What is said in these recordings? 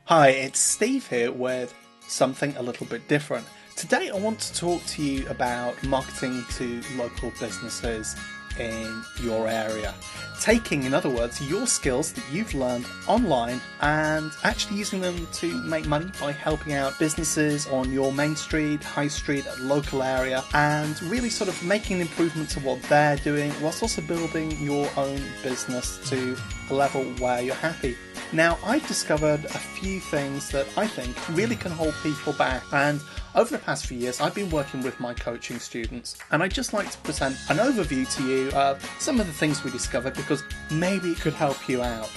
Hi, it's Steve here with something a little bit different. Today I want to talk to you about marketing to local businesses in your area. Taking, in other words, your skills that you've learned online and actually using them to make money by helping out businesses on your main street, high street, local area, and really sort of making an improvement to what they're doing whilst also building your own business to a level where you're happy. Now, I've discovered a few things that I think really can hold people back, and over the past few years I've been working with my coaching students, and I'd just like to present an overview to you of some of the things we discovered because maybe it could help you out.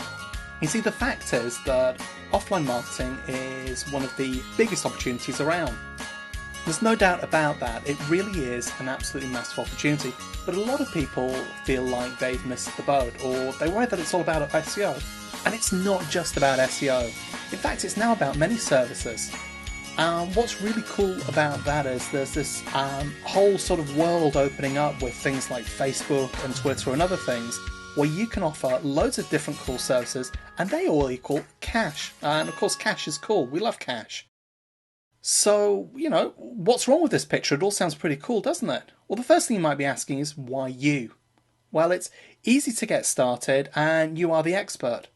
You see, the fact is that offline marketing is one of the biggest opportunities around. There's no doubt about that, it really is an absolutely massive opportunity, but a lot of people feel like they've missed the boat, or they worry that it's all about SEO. And it's not just about SEO. In fact, it's now about many services. What's really cool about that is there's this whole sort of world opening up with things like Facebook and Twitter and other things where you can offer loads of different cool services and they all equal cash. And of course, cash is cool. We love cash. So, what's wrong with this picture? It all sounds pretty cool, doesn't it? Well, the first thing you might be asking is, why you? Well, it's easy to get started and you are the expert.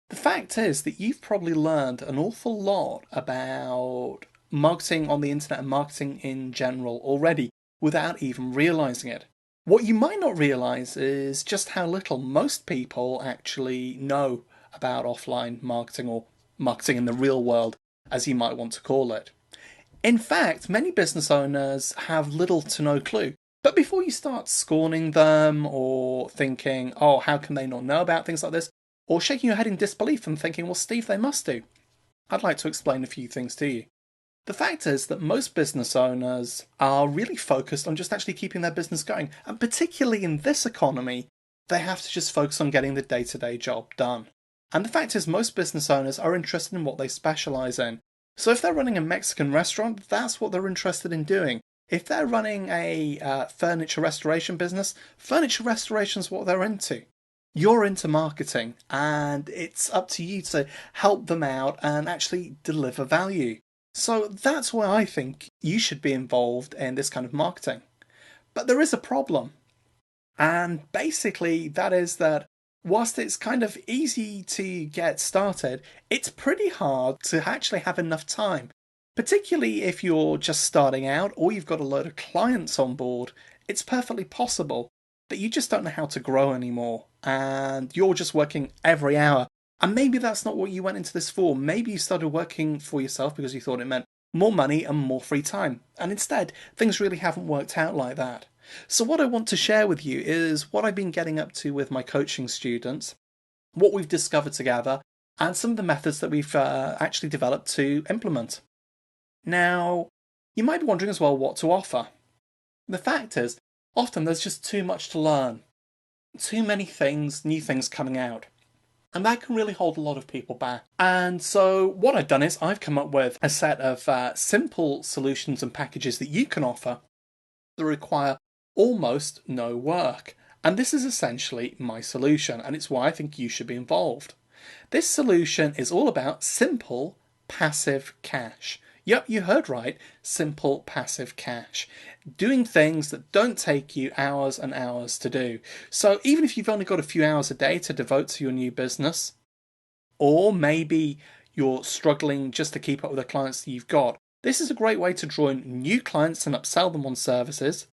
The fact is that you've probably learned an awful lot about marketing on the internet and marketing in general already without even realizing it. What you might not realize is just how little most people actually know about offline marketing, or marketing in the real world, as you might want to call it. In fact, many business owners have little to no clue. But before you start scorning them or thinking, oh, how can they not know about things like this? Or shaking your head in disbelief and thinking, well, Steve, they must do. I'd like to explain a few things to you. The fact is that most business owners are really focused on just actually keeping their business going. And particularly in this economy, they have to just focus on getting the day-to-day job done. And the fact is most business owners are interested in what they specialize in. So if they're running a Mexican restaurant, that's what they're interested in doing. If they're running a furniture restoration business, furniture restoration is what they're into. You're into marketing, and it's up to you to help them out and actually deliver value. So that's why I think you should be involved in this kind of marketing. But there is a problem. And basically, that is that whilst it's kind of easy to get started, it's pretty hard to actually have enough time. Particularly if you're just starting out or you've got a load of clients on board, it's perfectly possible that you just don't know how to grow anymore and you're just working every hour. And maybe that's not what you went into this for. Maybe you started working for yourself because you thought it meant more money and more free time. And instead, things really haven't worked out like that. So what I want to share with you is what I've been getting up to with my coaching students, what we've discovered together, and some of the methods that we've actually developed to implement. Now, you might be wondering as well what to offer. The fact is, often there's just too much to learn. Too many things, new things coming out. And that can really hold a lot of people back. And so what I've done is I've come up with a set of simple solutions and packages that you can offer that require almost no work. And this is essentially my solution, and it's why I think you should be involved. This solution is all about simple, passive cash. Yep, you heard right, simple passive cash. Doing things that don't take you hours and hours to do. So even if you've only got a few hours a day to devote to your new business, or maybe you're struggling just to keep up with the clients that you've got, this is a great way to draw in new clients and upsell them on services,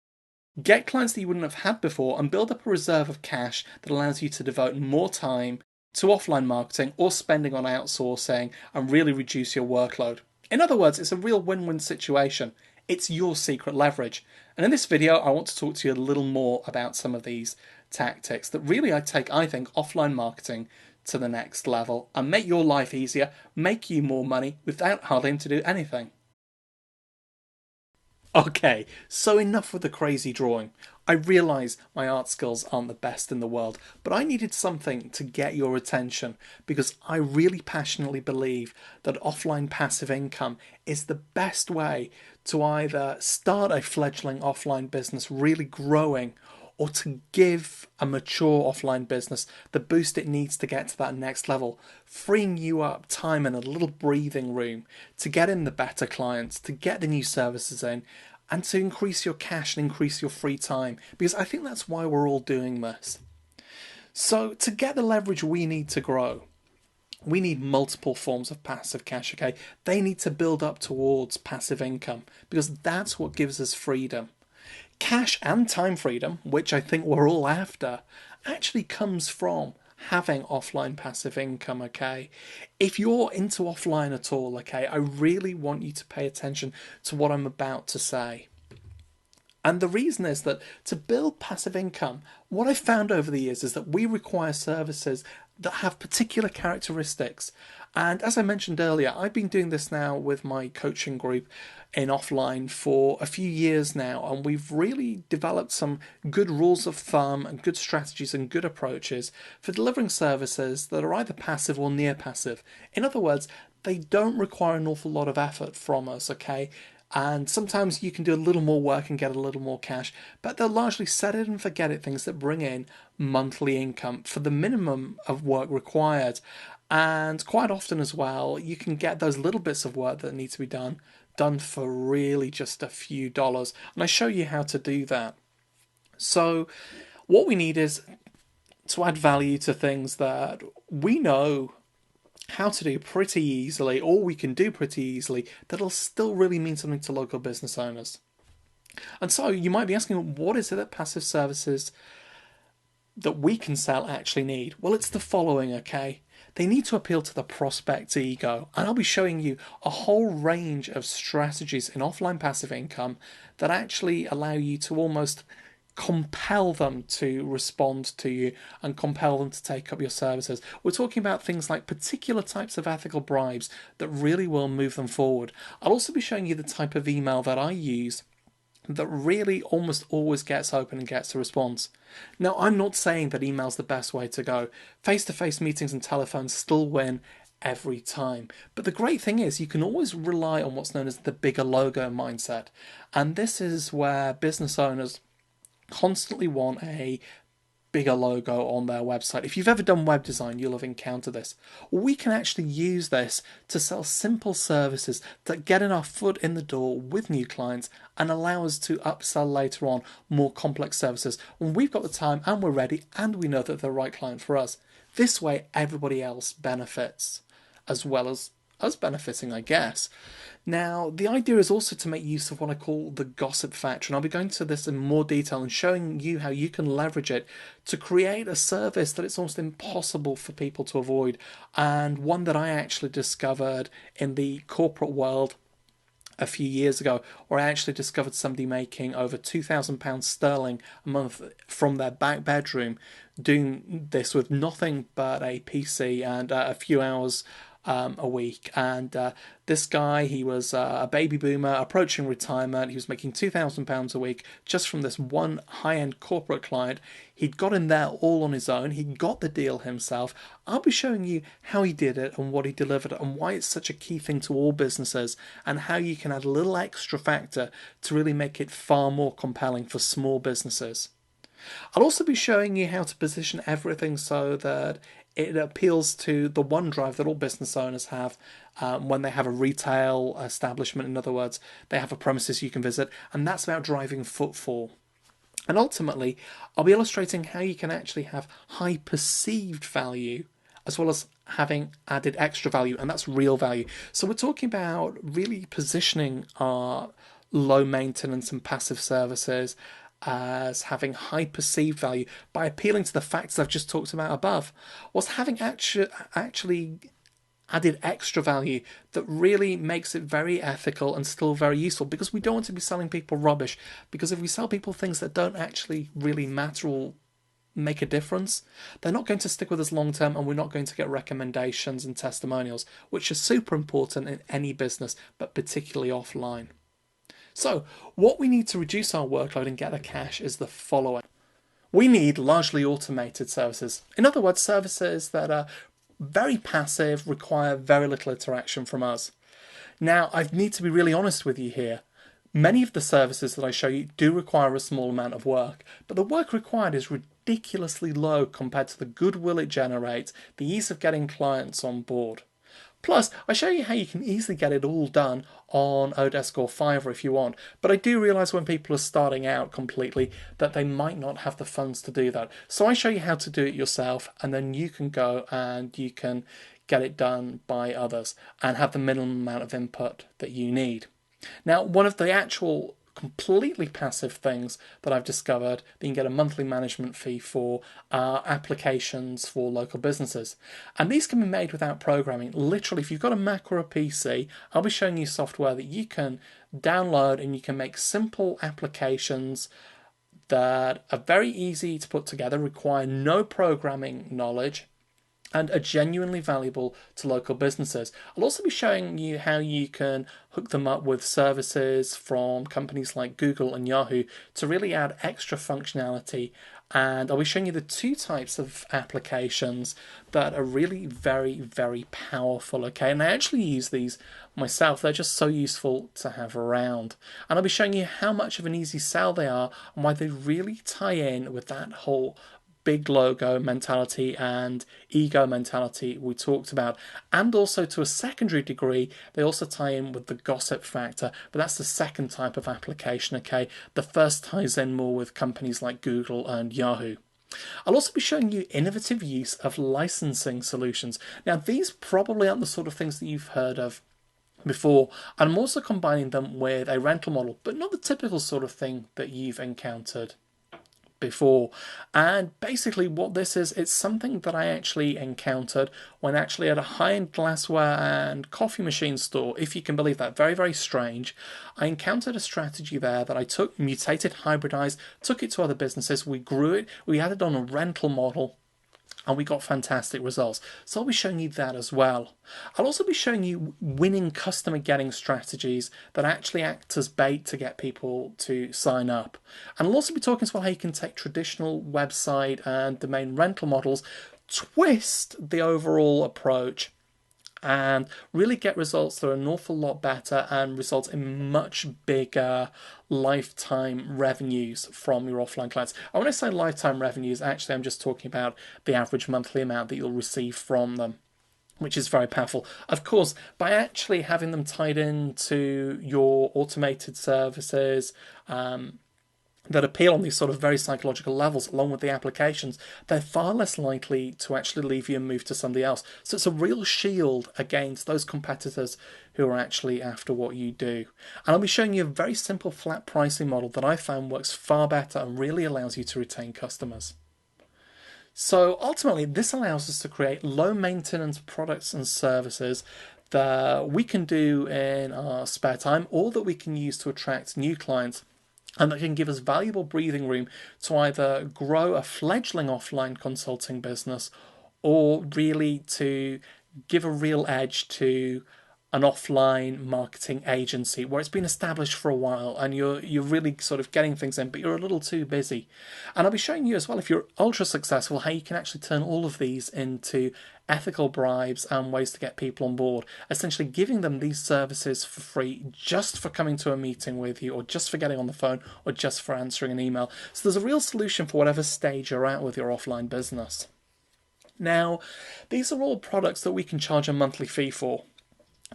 get clients that you wouldn't have had before, and build up a reserve of cash that allows you to devote more time to offline marketing or spending on outsourcing and really reduce your workload. In other words, it's a real win-win situation. It's your secret leverage. And in this video, I want to talk to you a little more about some of these tactics that really I think, offline marketing to the next level and make your life easier, make you more money without having to do anything. Okay, so enough with the crazy drawing. I realise my art skills aren't the best in the world, but I needed something to get your attention because I really passionately believe that offline passive income is the best way to either start a fledgling offline business really growing or to give a mature offline business the boost it needs to get to that next level, freeing you up time and a little breathing room to get in the better clients, to get the new services in, and to increase your cash and increase your free time. Because I think that's why we're all doing this. So to get the leverage we need to grow, we need multiple forms of passive cash, okay? They need to build up towards passive income because that's what gives us freedom. Cash and time freedom, which I think we're all after, actually comes from having offline passive income, okay? If you're into offline at all, okay, I really want you to pay attention to what I'm about to say. And the reason is that to build passive income, what I've found over the years is that we require services that have particular characteristics. And as I mentioned earlier, I've been doing this now with my coaching group in offline for a few years now, and we've really developed some good rules of thumb and good strategies and good approaches for delivering services that are either passive or near passive. In other words, they don't require an awful lot of effort from us, okay? And sometimes you can do a little more work and get a little more cash, but they're largely set it and forget it things that bring in monthly income for the minimum of work required. And quite often as well, you can get those little bits of work that need to be done for really just a few dollars. And I show you how to do that. So what we need is to add value to things that we know how to do pretty easily, or we can do pretty easily, that'll still really mean something to local business owners. And so you might be asking, what is it that passive services that we can sell actually need? Well, it's the following, okay? They need to appeal to the prospect's ego. And I'll be showing you a whole range of strategies in offline passive income that actually allow you to almost compel them to respond to you and compel them to take up your services. We're talking about things like particular types of ethical bribes that really will move them forward. I'll also be showing you the type of email that I use that really almost always gets open and gets a response. Now, I'm not saying that email's the best way to go. Face-to-face meetings and telephones still win every time. But the great thing is you can always rely on what's known as the bigger logo mindset. And this is where business owners constantly want a bigger logo on their website. If you've ever done web design, you'll have encountered this. We can actually use this to sell simple services that get in our foot in the door with new clients and allow us to upsell later on more complex services when we've got the time and we're ready and we know that they're the right client for us. This way, everybody else benefits as well as us benefiting, I guess. Now, the idea is also to make use of what I call the gossip factor, and I'll be going to this in more detail and showing you how you can leverage it to create a service that it's almost impossible for people to avoid, and one that I actually discovered in the corporate world a few years ago, where I actually discovered somebody making over £2,000 sterling a month from their back bedroom, doing this with nothing but a PC and a few hours a week. And this guy, he was a baby boomer approaching retirement. He was making £2,000 a week just from this one high-end corporate client. He'd got in there all on his own. He got the deal himself. I'll be showing you how he did it and what he delivered and why it's such a key thing to all businesses and how you can add a little extra factor to really make it far more compelling for small businesses. I'll also be showing you how to position everything so that it appeals to the OneDrive that all business owners have when they have a retail establishment. In other words, they have a premises you can visit, and that's about driving footfall. And ultimately, I'll be illustrating how you can actually have high perceived value as well as having added extra value, and that's real value. So we're talking about really positioning our low maintenance and passive services as having high perceived value by appealing to the factors I've just talked about above, was having actually added extra value that really makes it very ethical and still very useful, because we don't want to be selling people rubbish, because if we sell people things that don't actually really matter or make a difference, they're not going to stick with us long term, and we're not going to get recommendations and testimonials, which are super important in any business, but particularly offline. So, what we need to reduce our workload and get the cash is the following. We need largely automated services. In other words, services that are very passive, require very little interaction from us. Now, I need to be really honest with you here. Many of the services that I show you do require a small amount of work, but the work required is ridiculously low compared to the goodwill it generates, the ease of getting clients on board. Plus, I show you how you can easily get it all done on Odesk or Fiverr if you want, but I do realise when people are starting out completely that they might not have the funds to do that. So I show you how to do it yourself, and then you can go and you can get it done by others and have the minimum amount of input that you need. Now, one of the actual completely passive things that I've discovered that you can get a monthly management fee for are applications for local businesses. And these can be made without programming. Literally, if you've got a Mac or a PC, I'll be showing you software that you can download and you can make simple applications that are very easy to put together, require no programming knowledge, and are genuinely valuable to local businesses. I'll also be showing you how you can hook them up with services from companies like Google and Yahoo to really add extra functionality. And I'll be showing you the two types of applications that are really very, very powerful, okay? And I actually use these myself. They're just so useful to have around. And I'll be showing you how much of an easy sell they are and why they really tie in with that whole big logo mentality and ego mentality we talked about. And also to a secondary degree, they also tie in with the gossip factor, but that's the second type of application, okay? The first ties in more with companies like Google and Yahoo. I'll also be showing you innovative use of licensing solutions. Now, these probably aren't the sort of things that you've heard of before, and I'm also combining them with a rental model, but not the typical sort of thing that you've encountered before. And basically what this is, it's something that I actually encountered when actually at a high-end glassware and coffee machine store, if you can believe that. Very, very strange. I encountered a strategy there that I took, mutated, hybridized, took it to other businesses, we grew it, we added on a rental model, and we got fantastic results. So I'll be showing you that as well. I'll also be showing you winning customer getting strategies that actually act as bait to get people to sign up. And I'll also be talking about how you can take traditional website and domain rental models, twist the overall approach, and really get results that are an awful lot better and result in much bigger lifetime revenues from your offline clients. And when I say lifetime revenues, actually I'm just talking about the average monthly amount that you'll receive from them, which is very powerful. Of course, by actually having them tied into your automated services, that appeal on these sort of very psychological levels, along with the applications, they're far less likely to actually leave you and move to somebody else. So it's a real shield against those competitors who are actually after what you do. And I'll be showing you a very simple flat pricing model that I found works far better and really allows you to retain customers. So ultimately, this allows us to create low maintenance products and services that we can do in our spare time, or that we can use to attract new clients, and that can give us valuable breathing room to either grow a fledgling offline consulting business or really to give a real edge to an offline marketing agency where it's been established for a while and you're really sort of getting things in, but you're a little too busy. And I'll be showing you as well, if you're ultra successful, how you can actually turn all of these into ethical bribes and ways to get people on board, essentially giving them these services for free just for coming to a meeting with you, or just for getting on the phone, or just for answering an email. So there's a real solution for whatever stage you're at with your offline business. Now, these are all products that we can charge a monthly fee for.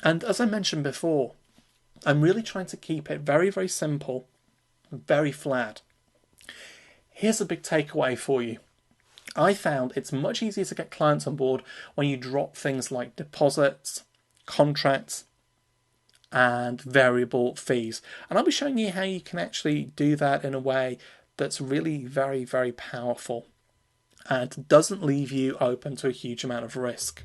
And as I mentioned before, I'm really trying to keep it very, very simple, very flat. Here's a big takeaway for you. I found it's much easier to get clients on board when you drop things like deposits, contracts, and variable fees. And I'll be showing you how you can actually do that in a way that's really very, very powerful and doesn't leave you open to a huge amount of risk.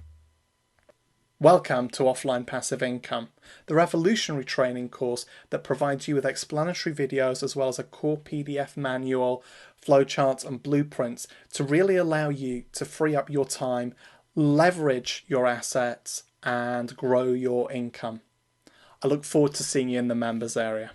Welcome to Offline Passive Income, the revolutionary training course that provides you with explanatory videos as well as a core PDF manual, flowcharts and blueprints to really allow you to free up your time, leverage your assets and grow your income. I look forward to seeing you in the members area.